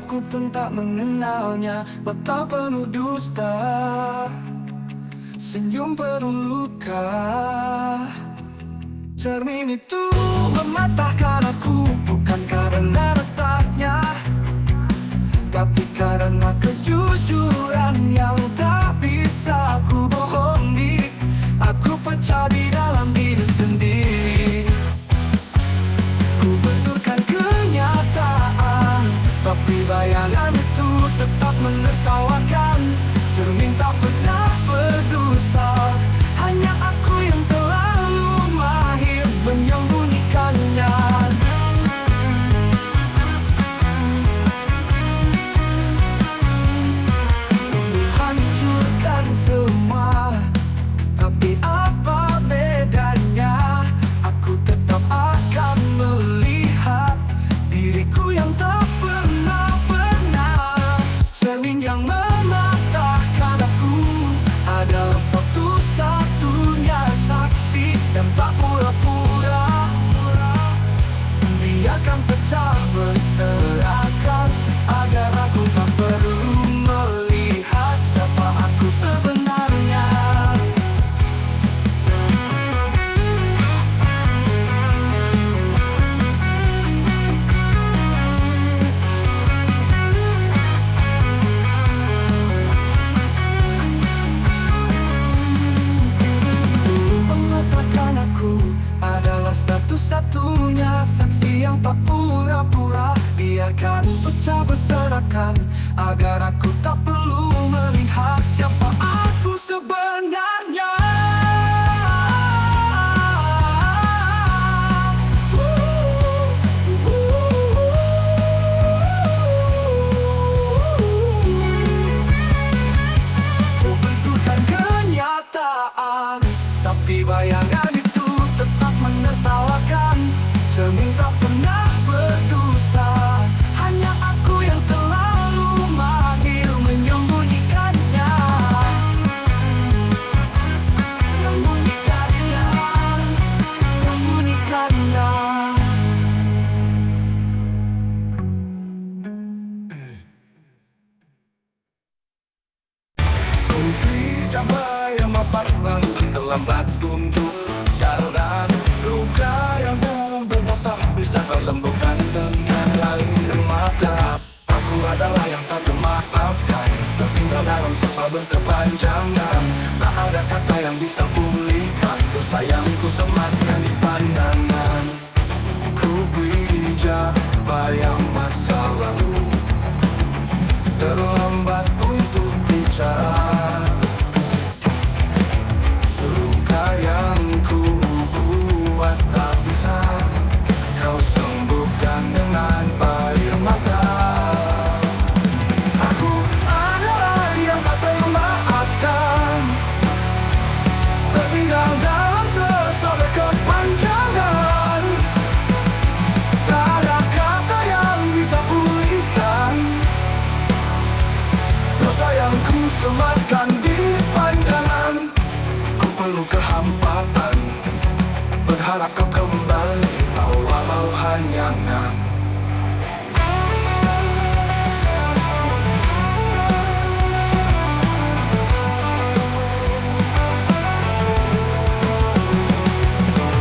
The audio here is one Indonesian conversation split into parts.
aku pun tak mengenalnya. Mata penuh dusta, senyum penuh luka. Cermin itu mematahkan aku, bukan karena retaknya, tapi karena kejujuran yang tak bisa aku bohongi. Aku pecah di dalam diri sendiri. Ku benturkan kenyataan, tapi bayangan itu tetap menertawakan. Cermin tak pernah berdusta, hanya aku yang terlalu mahir menyembunyikannya. Hancurkan semua, tapi apa bedanya? Aku tetap akan melihat diriku yang tak pernah benar. Cermin yang mematahkan aku adalah satu-satunya saksi yang tak pura-pura. Biarkan pecah berserakan, agar aku tak perlu melihat siapa aku sebenarnya. Mengatakan aku adalah satu-satunya saksi yang tak pura-pura. Biarkan pecah berserakan, agar aku tak perlu melihat siapa aku sebenarnya. Ku benturkan kenyataan, tapi bayangan itu tetap menertawakan. Cermin tak pernah berdusta, hanya aku yang terlalu mahir menyembunyikannya. Menyembunyikannya, menyembunyikannya. Kumpri damai yang maparang terlambat untuk jalan. Luka yang membuat tak bisa kau sembuhkan dengan air mata. Aku adalah yang tak termaafkan, tertinggal dalam sesal berkepanjangan. Tak ada kata yang bisa pulihkan dosa yang ku sematkan di pandangan. Ku bijak bayang masa lalu, terlambat untuk bicara. Luka yang ku buat tak bisa kau sembuhkan dengan air mata. Aku adalah yang tak termaafkan, tertinggal dalam sesal berkepanjangan. Tak ada kata yang bisa pulihkan dosa yang ku sematkan di pandangan. Ku perlu kehampaan, berharap kau kembali, walau hanyangan.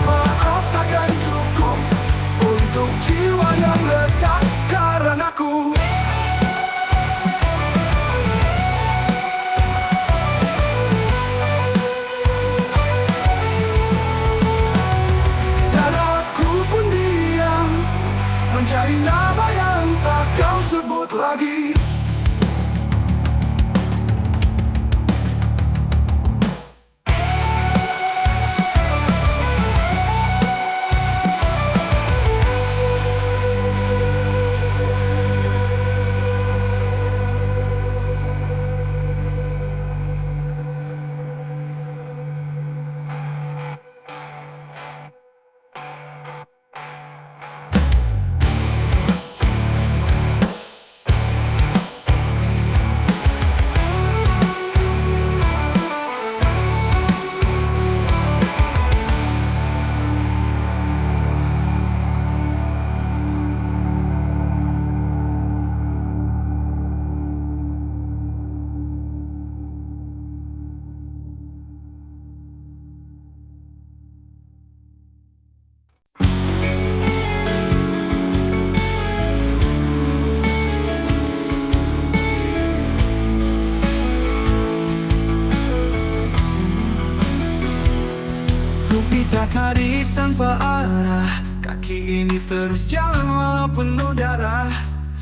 Maaf takkan cukup untuk jiwa yang letak karena aku. banyak hari tanpa arah, kaki ini terus jalan walau penuh darah.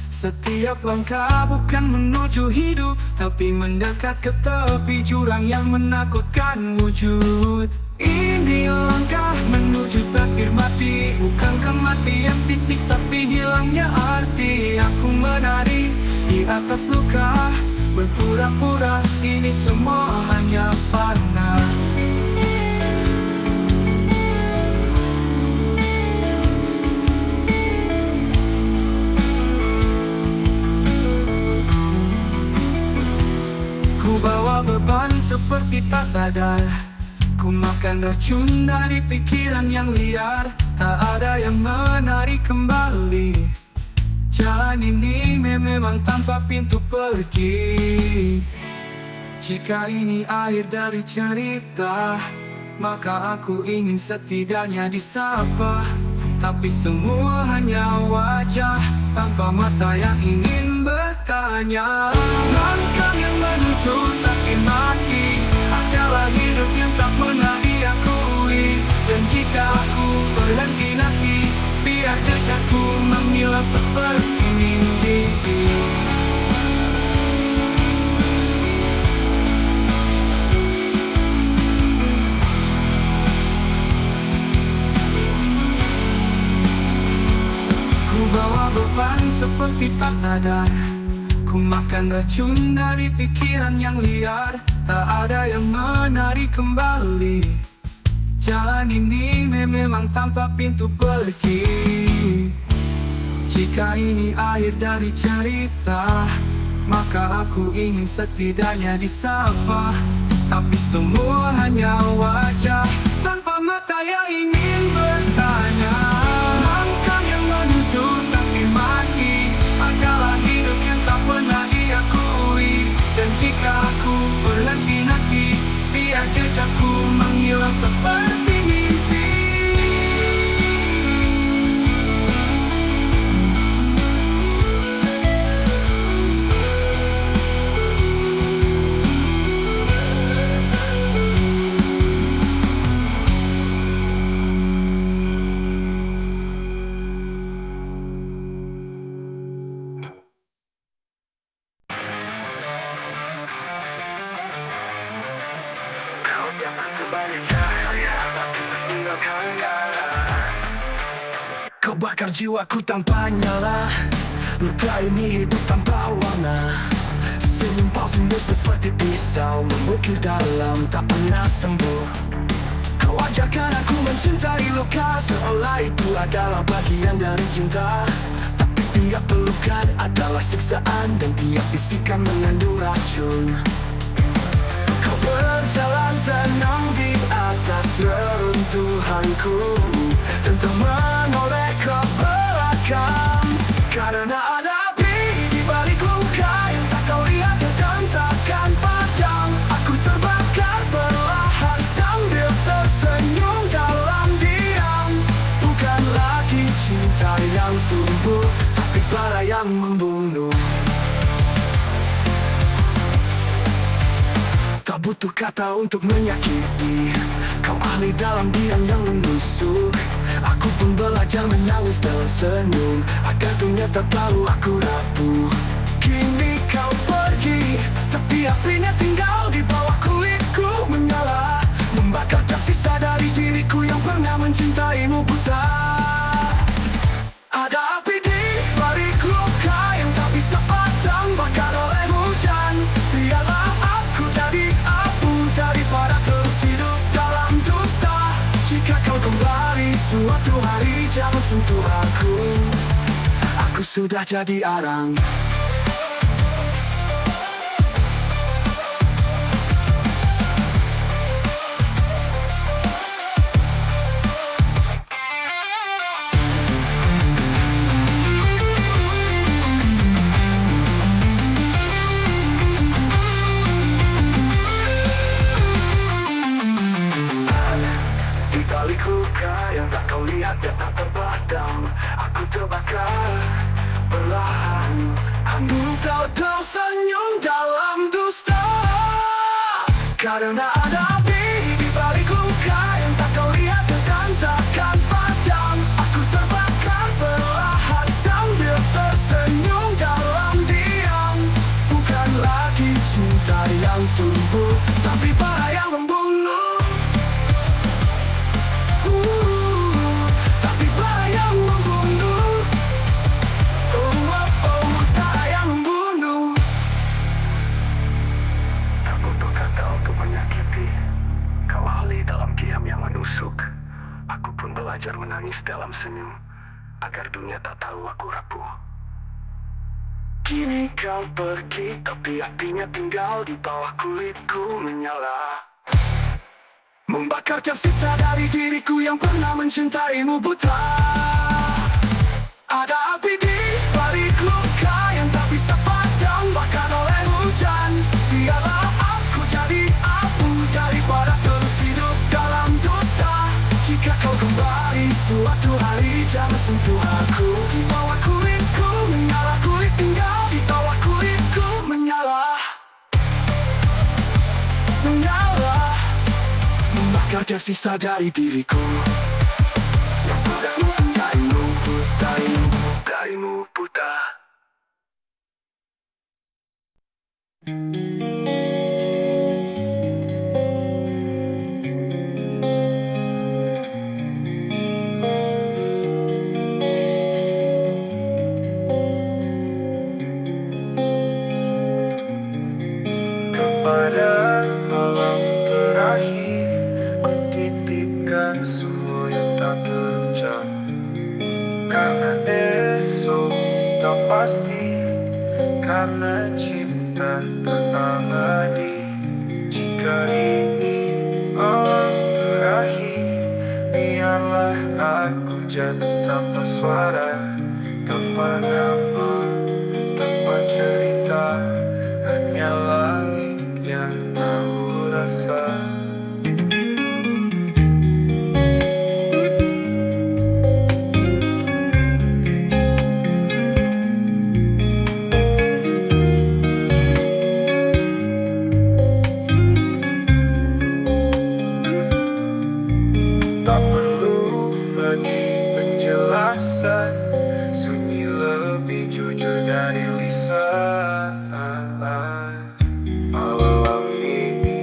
Setiap langkah bukan menuju hidup, tapi mendekat ke tepi jurang yang menakutkan wujud. Ini langkah menuju takdir mati, bukan kematian fisik tapi hilangnya arti. Aku menari di atas luka, berpura-pura ini semua hanya fana. Ku bawa beban seperti tak sadar, ku makan racun dari pikiran yang liar. Tak ada yang menarik kembali, jalan ini memang tanpa pintu pergi. Jika ini akhir dari cerita, maka aku ingin setidaknya disapa. Tapi semua hanya wajah tanpa mata yang ingin bertanya. Langkah yang menuju takdir mati adalah hidup yang tak pernah diakui. Dan jika aku berhenti nanti, biar jejakku menghilang seperti mimpi. Ku bawa beban seperti tak sadar, ku makan racun dari pikiran yang liar. Tak ada yang menarik kembali, jalan ini memang tanpa pintu pergi. Jika ini akhir dari cerita, maka aku ingin setidaknya disapa. Tapi semua hanya wajah tanpa mata yang ingin bertanya. Langkah yang menuju takdir mati adalah hidup yang tak pernah diakui. Dan jika aku berhenti nanti, biar jejakku menghilang seperti mimpi. Kau bakar jiwaku tanpa nyala, luka ini hidup tanpa warna. Senyum palsumu seperti pisau memukir dalam tak pernah sembuh. Kau ajarkan aku mencintai luka, seolah itu adalah bagian dari cinta. Tapi tiap pelukan adalah siksaan, dan tiap bisikan mengandung racun. Kau berjalan tenang di atas reruntuhanku, dan tak menoleh ke belakang. Karena ada api di balik luka yang tak kau lihat dan takkan padam. Aku terbakar perlahan sambil tersenyum dalam diam. Bukan lagi cinta yang tumbuh, tapi bara yang membunuh. Tak butuh kata untuk menyakiti, kau ahli dalam diam yang menusuk. Aku pun belajar menangis dalam senyum, agar dunia tak tahu aku rapuh. Kini kau pergi, tapi apinya tinggal di bawah kulitku menyala, membakar tersisa dari diriku yang pernah mencintaimu buta. Ada api di balik luka yang tak bisa padam, bakar oleh hujan. Biarlah aku jadi abu daripada terus hidup dalam dusta. Jika kau kembali suatu hari, jangan sentuh aku. Aku sudah jadi arang. Yang tak kau lihat dan tak terpadam, aku terbakar perlahan. Aku tahu tersenyum dalam dusta, karena ada api di balik luka yang tak kau lihat dan tak belajar menangis dalam senyum, agar dunia tak tahu aku rapuh. Kini kau pergi, tapi apinya tinggal di bawah kulitku menyala, membakar tersisa dari diriku yang pernah mencintaimu buta. Ada api di balik luka yang tak bisa padam, bahkan oleh hujan. Biarlah aku jadi abu daripada terus hidup dalam dusta. Jika kau kembali suatu hari, jangan sentuh aku. Di bawah kulitku menyala, kulit tinggal di bawah kulitku menyala, menyala, membakar tersisa dari diriku. Darimu buta. Kepada malam terakhir, ku titipkan semua yang tak terucap. Karena esok tak pasti, karena cinta tak abadi. Jika ini malam terakhir, biarlah aku jatuh tanpa suara, tanpa nama, tanpa cerita, hanya langit yang tahu rasa. Tak perlu lagi penjelasan, sunyi lebih jujur dari lisan. Malam ini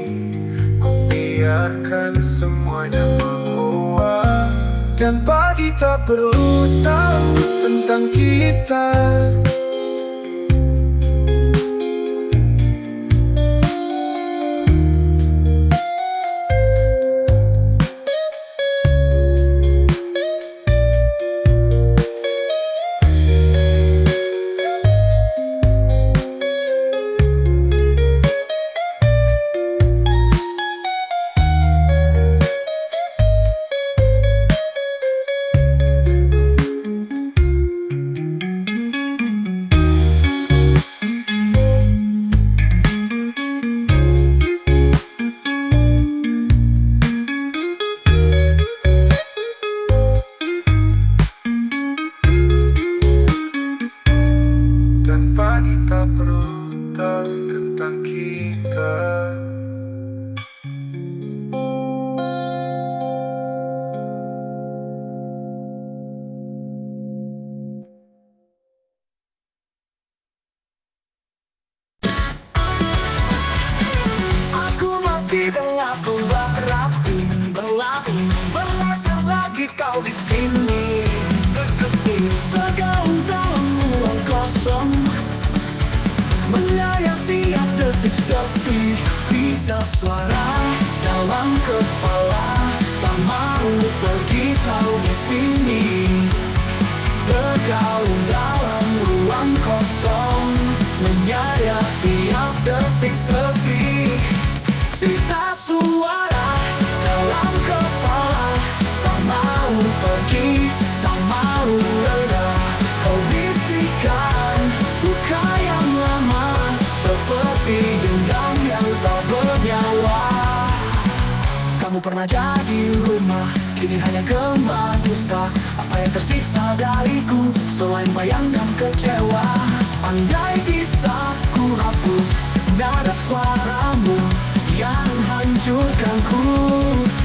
ku biarkan semuanya menguap, dan pagi tak perlu tahu tentang kita. Dan pagi tak perlu tahu tentang kita. Aku mati dengan berlari, berlari, berlari lagi kau di sini. Bergaung dalam ruang kosong, melayang tiap detik sepi. Bisa suara dalam kepala, tak mau pergi tahu di sini. Bergaung dalam ruang kosong, menyayat tiap detik sepi. Sisa suara dalam kepala, tak mau pergi, tak mau reda. Kau bisikan luka yang lama, seperti dendam yang tak bernyawa. Kamu pernah jadi rumah, kini hanya gema dusta. Apa yang tersisa dariku selain bayang dan kecewa? Andai bisa ku hapus nada suaramu yang hancurkanku.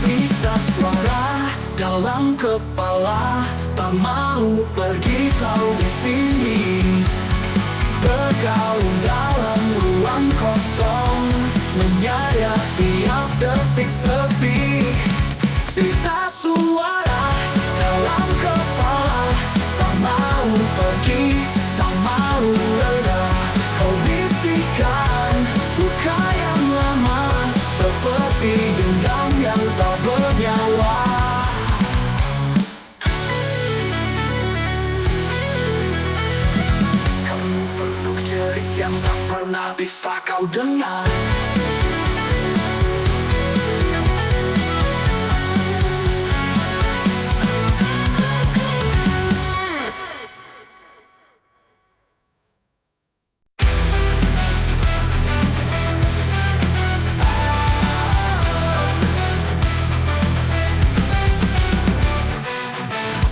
Bisa suara dalam kepala, tak mau pergi tahu di sini. Bergaung dalam ruang kosong, menyayat tiap detik sepi. Sisa suara dalam kepala, tak mau pergi, tak mau reda. Kau bisikan luka yang lama, seperti dendam yang tak bernyawa. bisa kau dengar.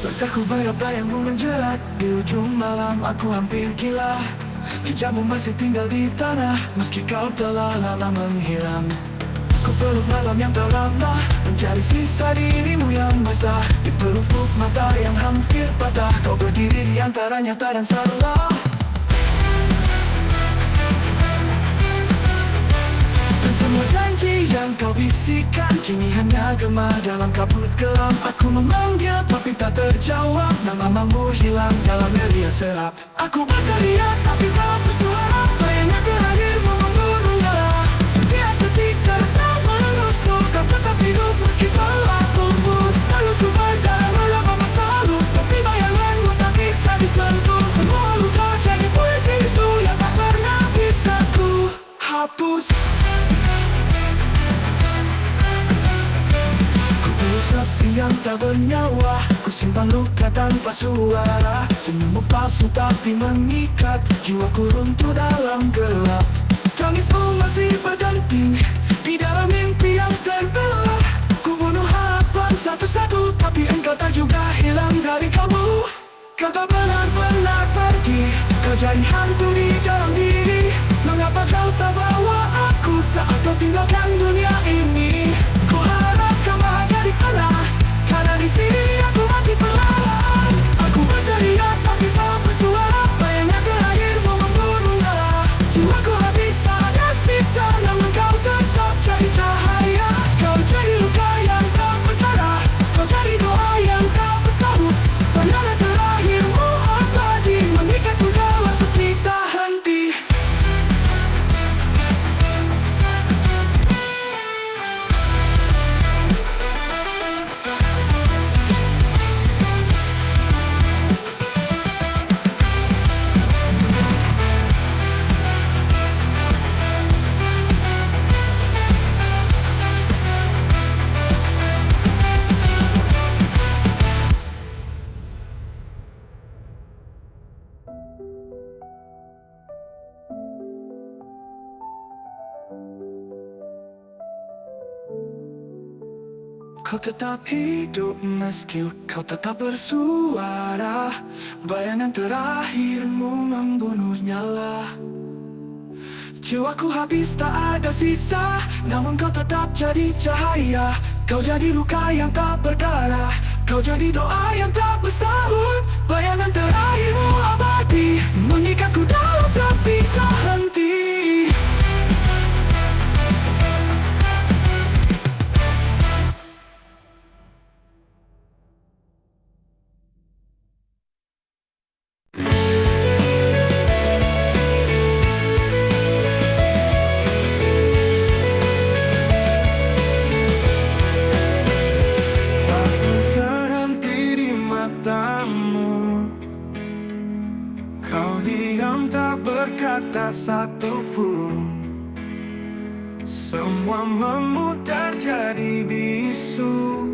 Langkahku bayang-bayangmu menjerat. Di ujung malam aku hampir gila. Jejakmu masih tinggal di tanah, meski kau telah lama menghilang. Ku peluk malam yang terlambat, mencari sisa dirimu yang basah. Di pelupuk mata yang hampir patah, kau berdiri di antara nyata dan salah. Dan semua janji yang kau bisikan kini hanya gema dalam kabut gelap. Aku memanggil tapi tak terjawab, namamu hilang dalam ria serap. Aku berteriak tapi tak bersuara, bayangan terakhirmu memburu nyala. Setiap detik terasa menusuk, kau tetap hidup meski telah pupus. Selalu ku berdarah melawan masa lalu, tapi bayanganmu tak bisa disentuh. Semua luka jadi puisi bisu yang tak pernah bisa ku hapus. Sepi yang tak bernyawa, ku simpan luka tanpa suara. Senyummu palsu tapi mengikat, jiwaku runtuh dalam gelap. Tangismu masih berdenting di dalam mimpi yang terbelah. Ku bunuh harapan satu-satu, tapi engkau tak juga hilang dari kamu. Kau tak benar-benar pergi, kau jadi hantu di dalam diri. Mengapa kau tak bawa aku saat kau tinggalkan dunia ini? Ku harap kau bahagia di sana, karena di sini aku mati perlahan. Aku berteriak tapi tak bersuara, bayangan terakhirmu memburu nyala. Jiwaku habis tak ada sisa, namun kau tetap jadi cahaya. Kau jadi luka yang tak berdarah, kau jadi doa yang tak bersahut. Bayangan terakhirmu abadi, mengikatku dalam sepi tak henti. Kau tetap hidup meski kau tetap bersuara. Bayangan terakhirmu membunuh nyala. Jiwaku habis tak ada sisa, namun kau tetap jadi cahaya. Kau jadi luka yang tak berdarah, kau jadi doa yang tak bersahut. Bayangan terakhirmu abadi, mengikatku dalam sepi tak henti. Kau diam tak berkata satupun, semua memudar jadi bisu.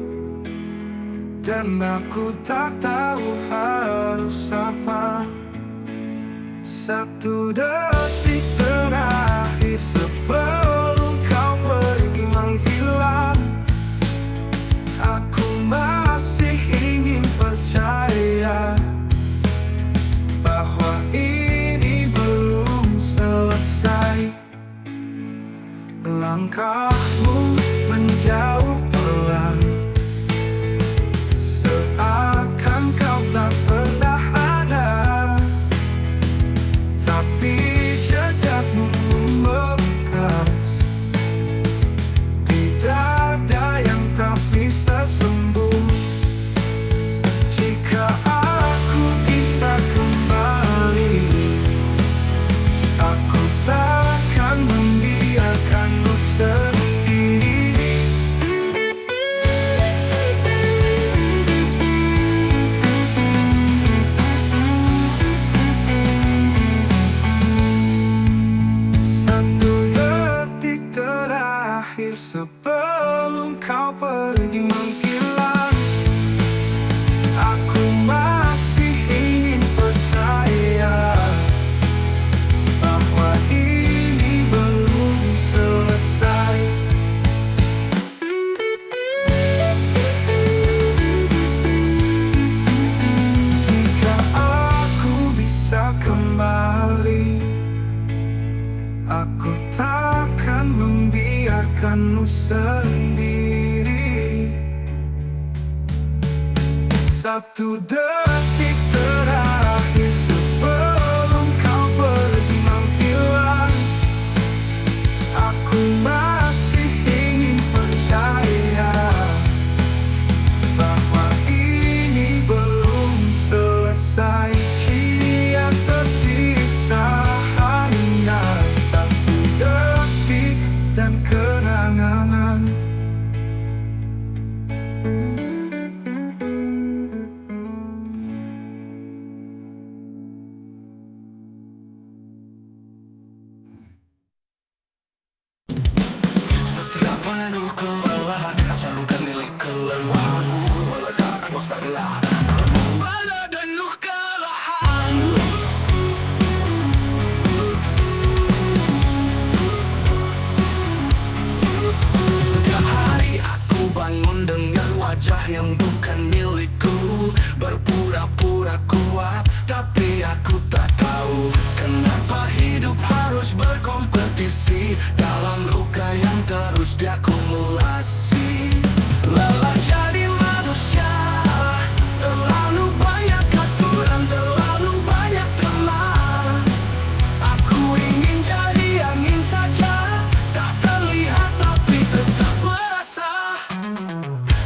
Dan aku tak tahu harus apa. Satu detik terakhir sebelum kau pergi menghilang, aku masih ingin percaya bahwa ini belum selesai. Langkahmu menjauh pelan, seakan kau tak pernah ada. Tapi jejakmu membekas, tidak ada yang tak bisa sembuh. Jika aku bisa kembali, aku takkan membiarkanmu sendiri. terakhir sebelum kau pergi menghilang. Aku masih ingin percaya bahwa ini belum selesai. Jika aku bisa kembali, aku takkan membiarkanmu sendiri. Satu detik terakhir sebelum kau pergi menghilang, aku masih ingin percaya bahwa ini belum selesai. Kini yang tersisa hanya satu detik dan kenangan. Setiap penuh kelelahan, salurkan milik kelelahan, meledak waspadlah pada penuh kelelahan. Setiap hari aku bangun dengan wajah yang bukan milikku, berpura-pura kuat, tapi aku tak tahu kenapa hidup harus berkompetisi dalam luka yang terus diakumulasi. Lelah jadi manusia, terlalu banyak aturan, terlalu banyak teman. Aku ingin jadi angin saja, tak terlihat tapi tetap merasa.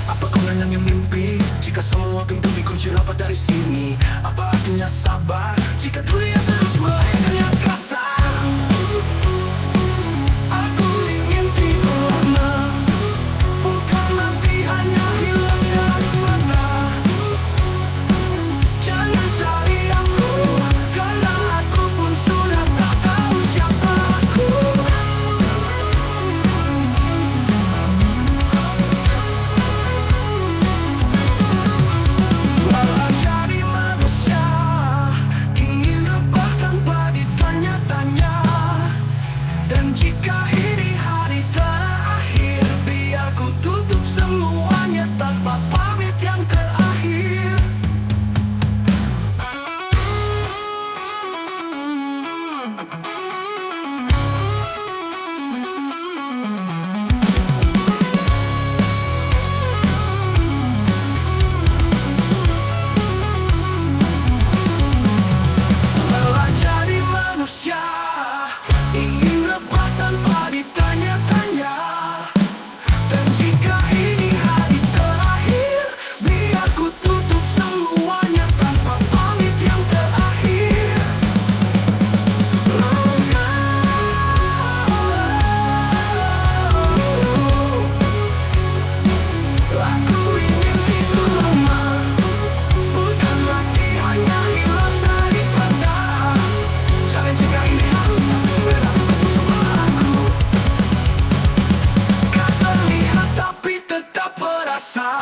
Apa gunanya mimpi jika semua pintu dikunci rapat dari sini? Apa artinya sabar jika dunia terus melengkanya kasar? Aku ingin tidur lama, bukan nanti hanya hilang dari mata. Jangan cari aku, karena aku pun sudah tak tahu siapa aku. Lelah jadi manusia, ingin rebah tanpa ditanya-tanya. Dan jika ini hari terakhir, biar ku tutup semuanya tanpa pamit yang terakhir. Lelah jadi manusia, ingin rebah tanpa ditanya-tanya. Dan jika ini hari terakhir, biar ku tutup semuanya tanpa pamit yang terakhir. Aku ingin tidur lama, bukan mati hanya hilang dari mata. Jangan jika ini harus berlaku sama aku. Gak terlihat tapi tetap berasa.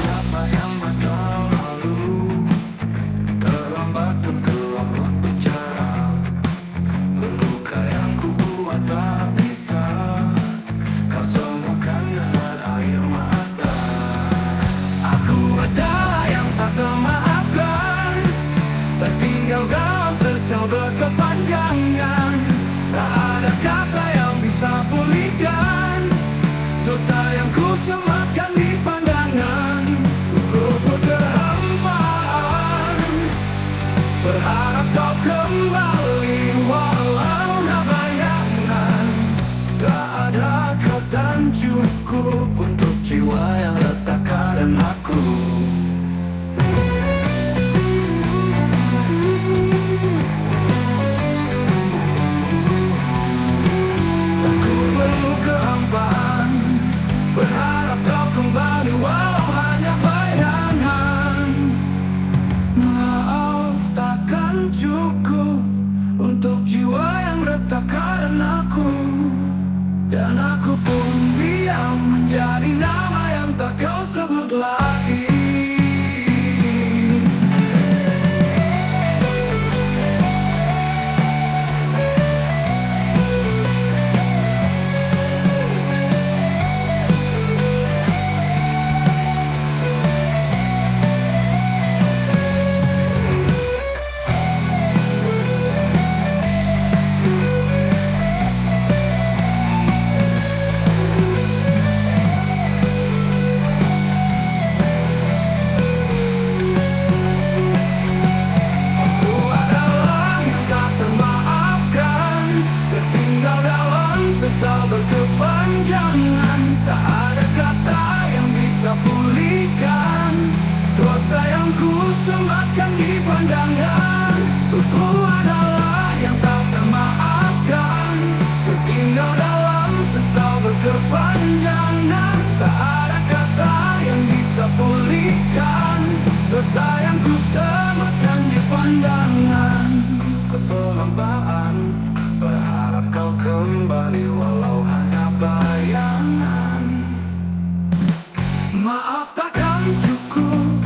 Apa yang masa lalu terlambat terkelompok bicara. Luka yang ku buat tak bisa kau sembuhkan dengan air mata. Aku adalah yang tak termaafkan, tertinggal dalam sesal berkepanjangan. Tak ada kata yang bisa pulihkan dosa yang ku sematkan di pandangan. Rubuh kehampaan, berharap kau kembali walau tak bayangan. Tak ada kata cukup untuk jiwa yang retak karena aku. Aku aku pun diam menjadi nama yang tak kau sebut lagi. Sesal berkepanjangan, tak ada kata yang bisa pulihkan dosa yang ku sematkan di pandangan. Aku adalah yang tak termaafkan, tertinggal dalam sesal berkepanjangan. Tak ada kata yang bisa pulihkan dosa yang ku sematkan di pandangan. Keterlambaan, berharap kau kembali walau hanya bayangan. Maaf takkan cukup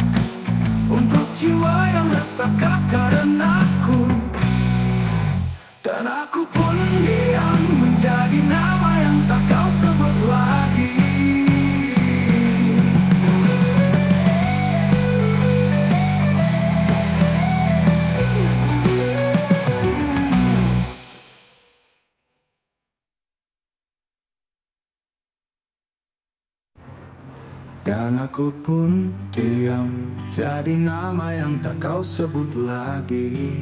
untuk jiwa yang retak karenaku, dan aku pun diam menjadi nama yang tak kau sebut lagi. Dan aku pun diam jadi nama yang tak kau sebut lagi.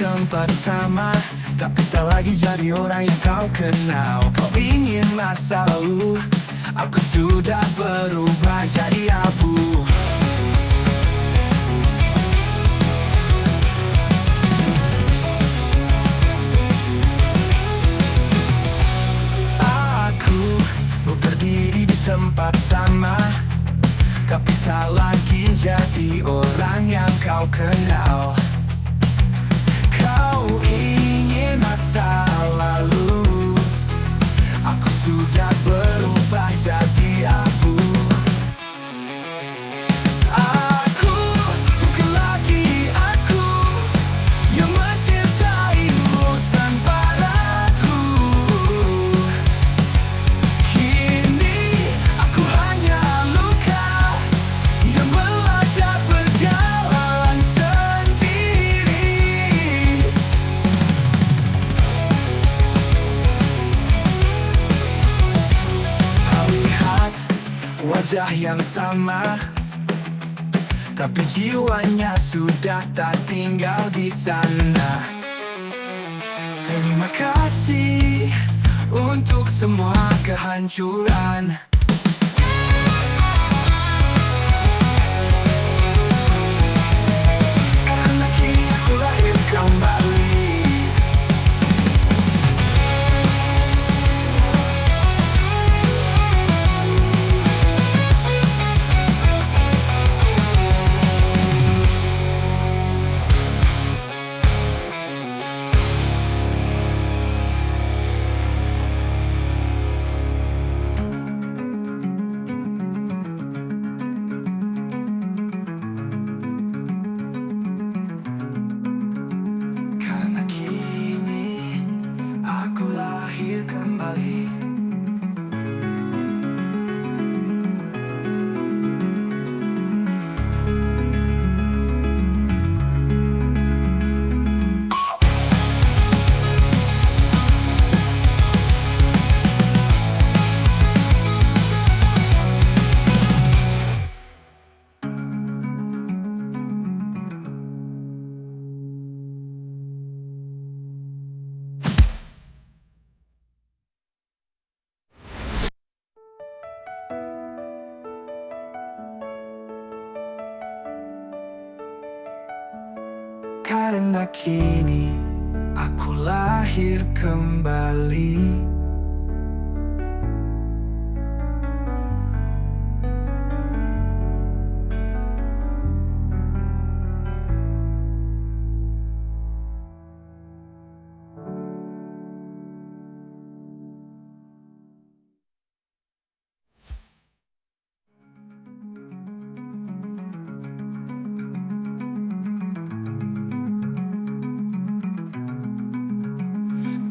Tempat sama, tapi tak lagi jadi orang yang kau kenal. Kau ingin masa lalu, aku sudah berubah jadi abu. Aku berdiri di tempat sama, tapi tak lagi jadi orang yang kau kenal. Kau ingin masa lalu, aku sudah berubah jadi abu. Aku bukan lagi aku yang mencintaimu tanpa ragu. Kini aku hanya luka yang belajar berjalan sendiri. Kau lihat wajah yang sama, tapi jiwanya sudah tak tinggal di sana. Terima kasih untuk semua kehancuran. Karena kini aku lahir kembali. Karena kini aku lahir kembali.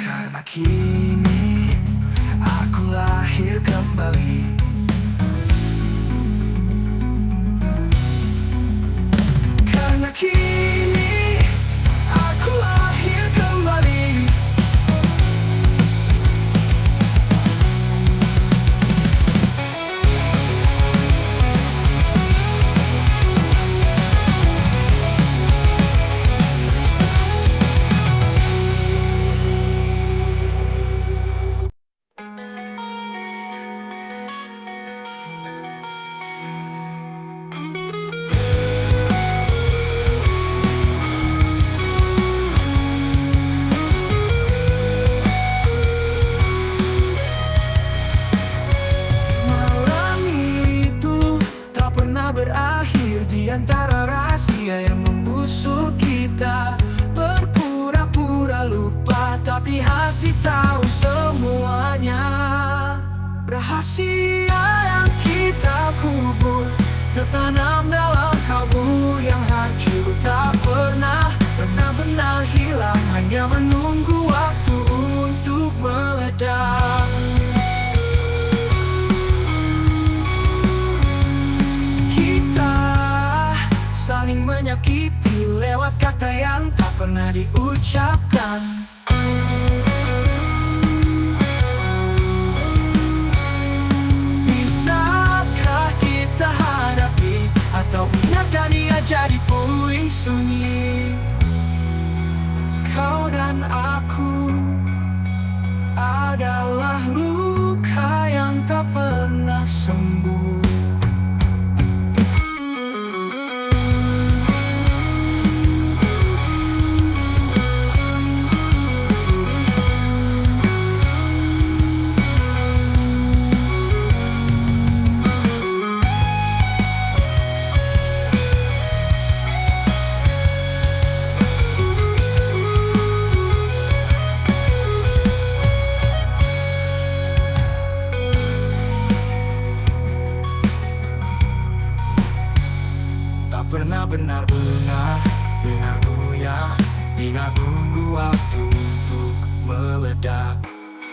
Karena kini aku lahir kembali. Karena kini aku lahir kembali. Malam itu tak pernah berakhir di antara rahasia yang membusuk kita. Berpura-pura lupa tapi hati tahu semuanya. Rahasia yang kita kubur tertanam dalam kalbu yang hancur, tak pernah benar-benar hilang, hanya menunggu waktu untuk meledak. Kita saling menyakiti lewat kata yang tak pernah diucapkan. Bisakah kita hadapi atau biarkan ia jadi puing sunyi? Kau dan aku adalah luka yang tak pernah sembuh. Tak pernah benar-benar goyah, hingga tunggu waktu untuk meledak.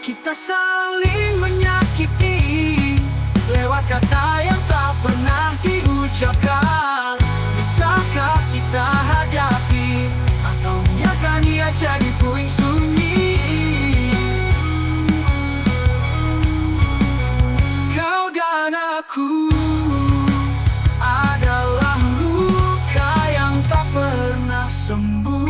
Kita saling menyakiti lewat kata yang tak pernah diucapkan. Bisakah kita hadapi atau biarkan ia jadi puing sunyi? Kau dan aku adalah luka yang tak pernah sembuh.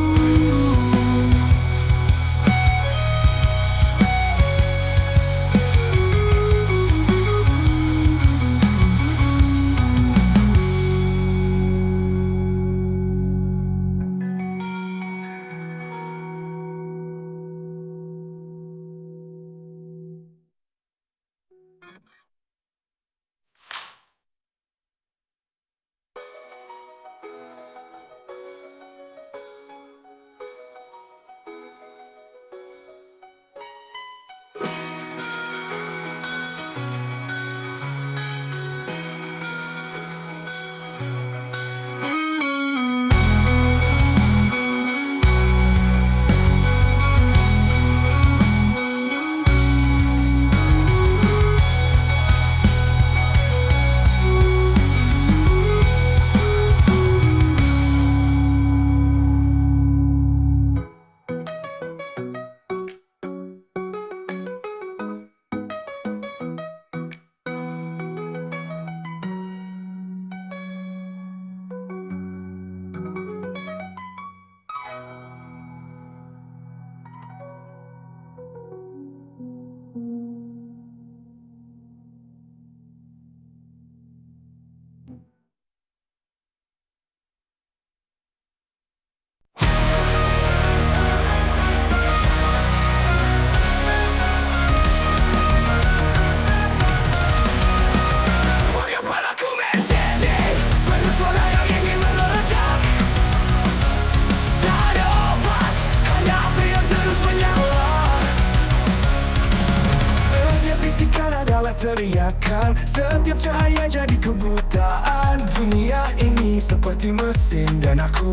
terang, setiap cahaya jadi kebutaan. Dunia ini seperti mesin dan aku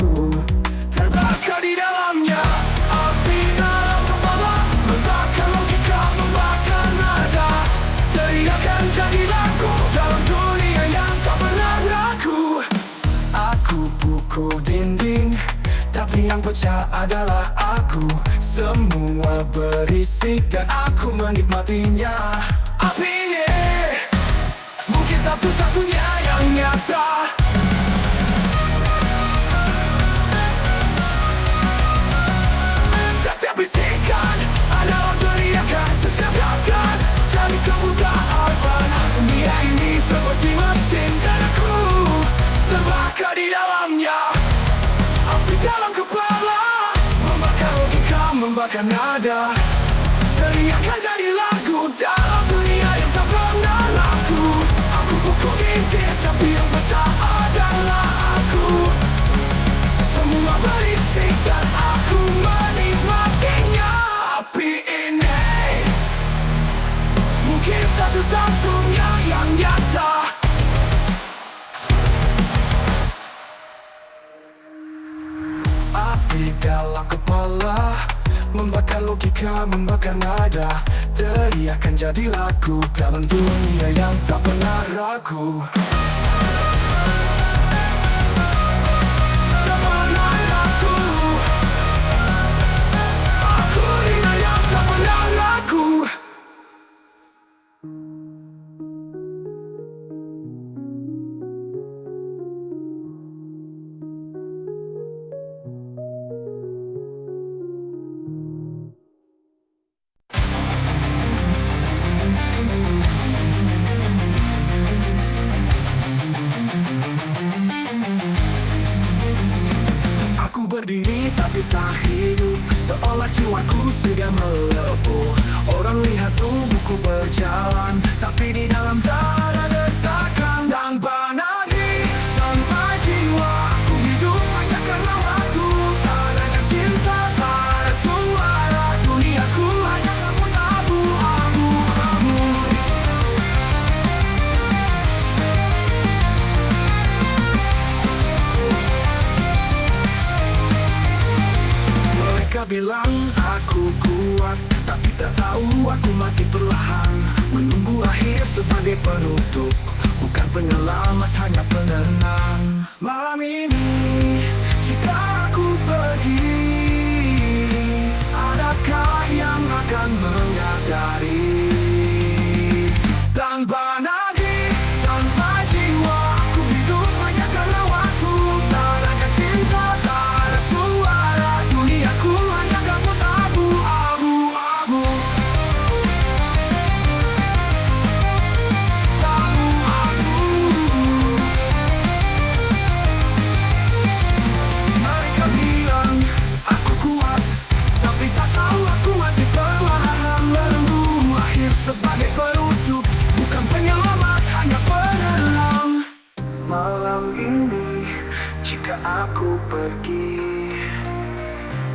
terbakar di dalamnya. Api dalam kepala membakar logika, membakar nada. Teriakan jadi lagu dalam dunia yang tak pernah ragu. Aku pukul dinding, tapi yang pecah adalah aku. Semua berisik dan aku menikmatinya. Api ini mungkin satu-satunya yang nyata. Setiap bisikan adalah teriakan, setiap gerakan jadi kebutaan. Dunia ini seperti mesin dan aku terbakar di dalamnya. Api dalam kepala membakar logika, membakar nada. Teriakan jadi lagu dalam dunia yang tak pernah laku. Aku pukul dinding, tapi yang pecah adalah aku. Semua berisik dan aku menikmatinya. Api ini mungkin satu-satunya yang nyata. Api dalam kepala membakar logika, membakar nada. Teriakan jadi lagu dalam dunia yang tak pernah ragu. Tak pernah ragu. Aku dunia yang tak pernah ragu. Aku berdiri tapi tak hidup, seolah jiwaku sudah melepuh. Orang lihat tubuhku berjalan, tapi di dalam tak ada detakan. Tanpa nadi, tanpa jiwa, aku hidup hanya karena waktu. Tak ada cinta, tak ada suara, duniaku hanya kabut abu-abu. Mereka bilang aku kuat, tapi tak tahu aku mati perlahan. Menunggu akhir sebagai penutup, bukan penyelamat, hanya penenang. Malam ini, jika aku pergi, adakah yang akan menyadari? Tanpa nadi, tanpa jiwa, aku hidup hanya karena waktu. Tak ada cinta, tak ada suara, duniaku hanya kabut abu-abu. Abu-abu. Mereka bilang aku kuat, tapi tak tahu aku mati perlahan. Menunggu akhir sebagai penutup, bukan penyelamat, hanya penenang. Malam ini, jika aku pergi,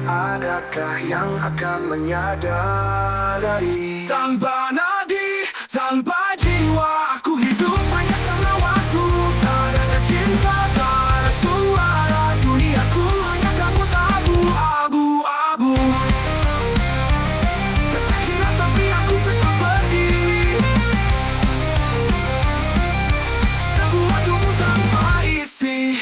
adakah yang akan menyadari? Tanpa nadi, tanpa jiwa, aku hidup hanya karena waktu. Tak ada cinta, tak ada suara, duniaku hanya kabut abu-abu. Tak kira tapi aku tetap pergi. Sebuah tubuh tanpa isi.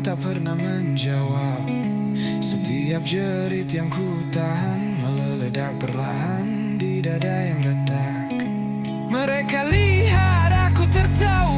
tak pernah menjawab. Setiap jerit yang ku tahan meledak perlahan di dada yang retak. Mereka lihat aku tertawa,